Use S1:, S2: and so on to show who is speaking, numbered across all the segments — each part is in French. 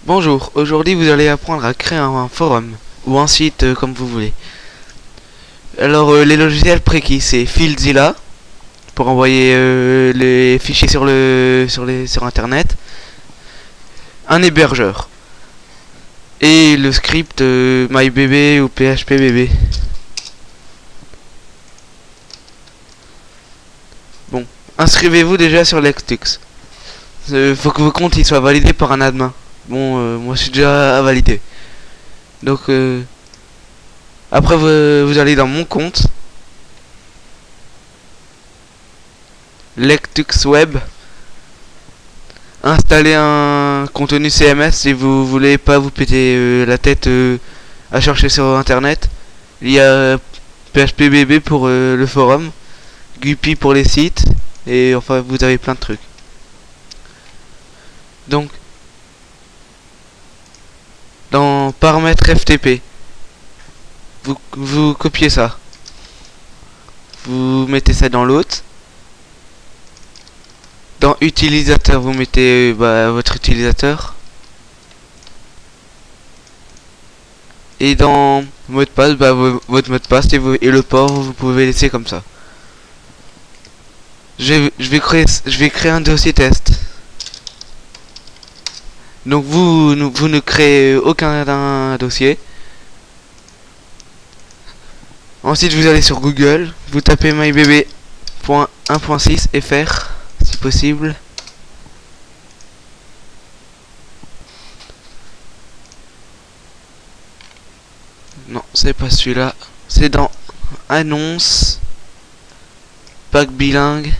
S1: Bonjour, aujourd'hui vous allez apprendre à créer un forum ou un site comme vous voulez. Alors les logiciels prérequis c'est FileZilla pour envoyer les fichiers sur internet, un hébergeur et le script MyBB ou PHPBB. Bon, inscrivez-vous déjà sur Lectux. Faut que vos comptes ils soient validés par un admin. Bon, moi je suis déjà validé. Donc après vous allez dans mon compte Lectux Web, installer un contenu CMS si vous voulez pas vous péter la tête à chercher sur internet. Il y a PHPBB pour le forum, Guppy pour les sites, et enfin vous avez plein de trucs. Donc dans paramètres FTP, vous copiez ça, vous mettez ça dans l'autre. Dans utilisateur, vous mettez votre utilisateur. Et dans mot de passe, votre mot de passe et le port, vous pouvez laisser comme ça. Je vais créer un dossier test. Donc vous ne créez aucun dossier. Ensuite vous allez sur Google, vous tapez mybb.1.6fr si possible. Non, c'est pas celui-là. C'est dans Annonces, Pack bilingue.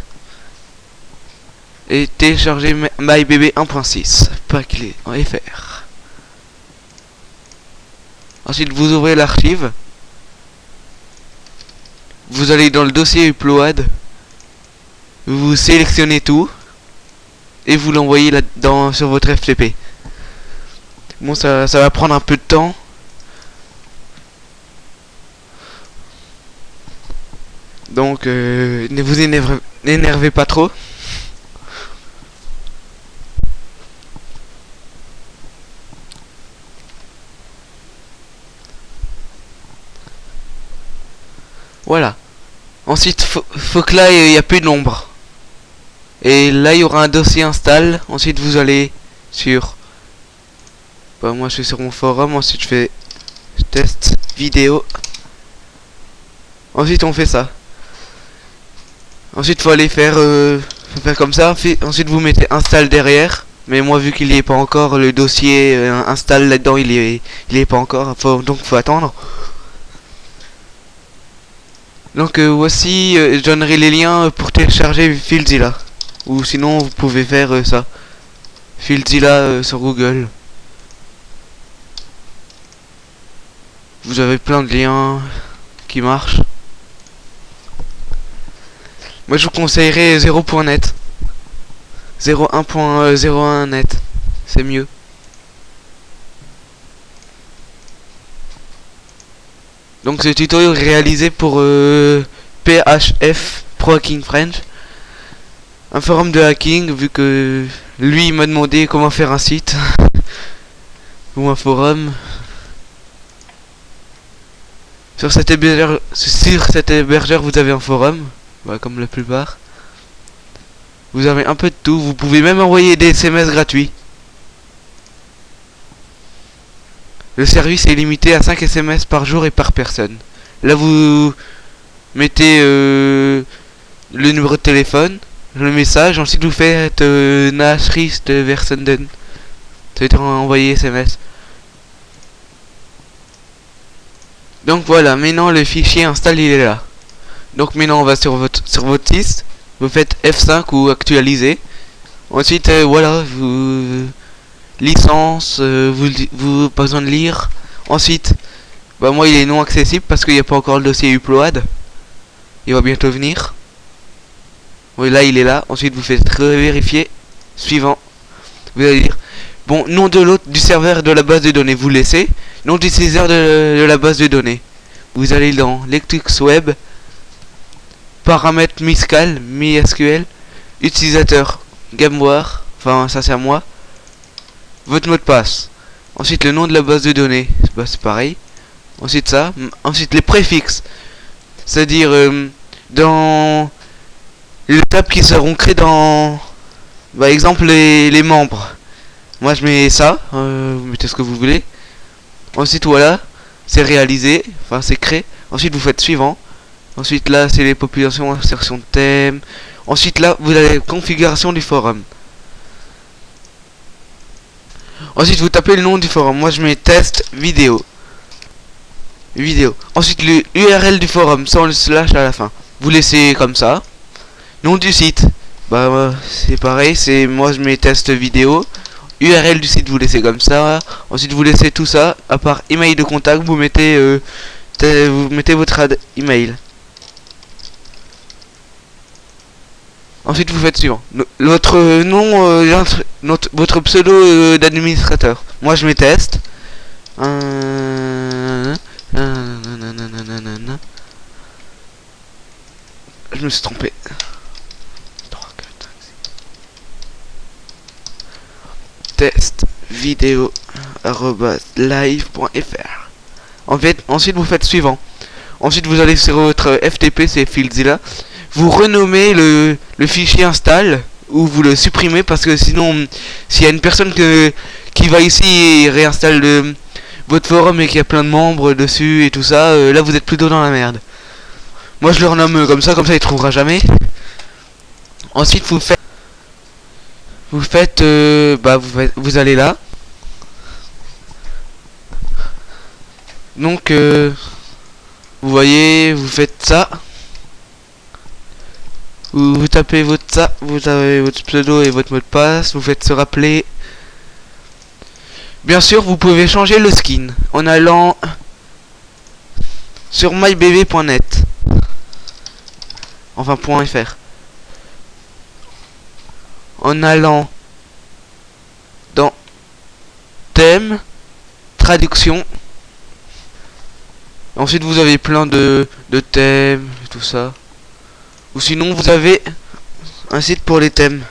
S1: Et télécharger mybb 1.6 pack en FR. Ensuite vous ouvrez l'archive. Vous allez dans le dossier upload. Vous sélectionnez tout et vous l'envoyez là-dedans sur votre FTP. Bon, ça va prendre un peu de temps. Donc ne vous énervez pas trop. Voilà. Ensuite, faut que là il n'y a plus d'ombre. Et là il y aura un dossier install. Ensuite vous allez sur... moi je suis sur mon forum. Ensuite je fais test vidéo. Ensuite on fait ça. Ensuite faut aller faire comme ça. Ensuite vous mettez install derrière. Mais moi vu qu'il n'y est pas encore, le dossier install là-dedans il est pas encore. Donc faut attendre. Donc voici, je donnerai les liens pour télécharger FileZilla. Ou sinon vous pouvez faire ça. FileZilla sur Google. Vous avez plein de liens qui marchent. Moi je vous conseillerais 0.net. 01.01 net. C'est mieux. Donc ce tutoriel est réalisé pour PHF Pro Hacking French, un forum de hacking, vu que lui il m'a demandé comment faire un site ou un forum. Sur cet hébergeur vous avez un forum, comme la plupart. Vous avez un peu de tout, vous pouvez même envoyer des SMS gratuits. Le service est limité à 5 SMS par jour et par personne. Là vous mettez le numéro de téléphone, le message, ensuite vous faites Nachricht versenden. Ça veut dire envoyer SMS. Donc voilà, maintenant le fichier install il est là. Donc maintenant on va sur votre site, vous faites F5 ou actualiser. Ensuite voilà, licence, vous pas besoin de lire. Ensuite, moi il est non accessible parce qu'il n'y a pas encore le dossier upload. Il va bientôt venir. Oui, là il est là. Ensuite vous faites vérifier. Suivant. Vous allez dire bon, nom de l'autre du serveur de la base de données, vous laissez. Nom d'utilisateur de la base de données. Vous allez dans Lectux Web. Paramètres MySQL. Utilisateur GameWare. Enfin ça c'est à moi. Votre mot de passe. Ensuite le nom de la base de données, bah, c'est pareil. Ensuite ça, ensuite les préfixes, c'est-à-dire dans les tables qui seront créées dans, par exemple les membres. Moi je mets ça, vous mettez ce que vous voulez. Ensuite voilà, c'est réalisé, enfin c'est créé. Ensuite vous faites suivant. Ensuite là c'est les populations, insertion de thème. Ensuite là vous avez la configuration du forum. Ensuite vous tapez le nom du forum. Moi je mets test vidéo. Ensuite le URL du forum sans le slash à la fin. Vous laissez comme ça. Nom du site. Bah c'est pareil, c'est moi je mets test vidéo. URL du site vous laissez comme ça. Ensuite vous laissez tout ça. À part email de contact, vous mettez votre email. Ensuite vous faites suivant. Votre nom, votre pseudo d'administrateur. Moi je mets test. Je me suis trompé. Test vidéo @live.fr. En fait, ensuite vous faites suivant. Ensuite vous allez sur votre FTP, c'est FileZilla. Vous renommez le fichier install ou vous le supprimez parce que sinon, s'il y a une personne qui va ici et réinstalle votre forum et qu'il y a plein de membres dessus et tout ça, là vous êtes plutôt dans la merde. Moi je le renomme comme ça il trouvera jamais. Ensuite vous faites, vous allez là. Donc vous voyez, vous faites ça. Vous tapez vous avez votre pseudo et votre mot de passe, vous faites se rappeler. Bien sûr, vous pouvez changer le skin en allant sur mybb.net. Enfin .fr. En allant dans thème, traduction. Ensuite vous avez plein de thèmes, tout ça. Ou sinon vous avez un site pour les thèmes.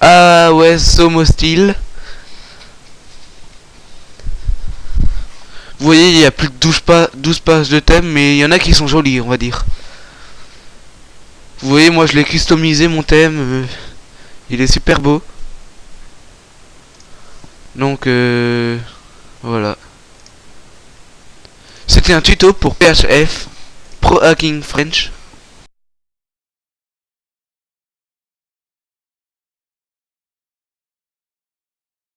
S1: Ah ouais, Somostyle. Vous voyez, il y a plus de 12 pages de thèmes, mais il y en a qui sont jolis, on va dire. Vous voyez, moi je l'ai customisé mon thème. Il est super beau. Donc voilà. C'était un tuto pour PHF Pro Hacking French.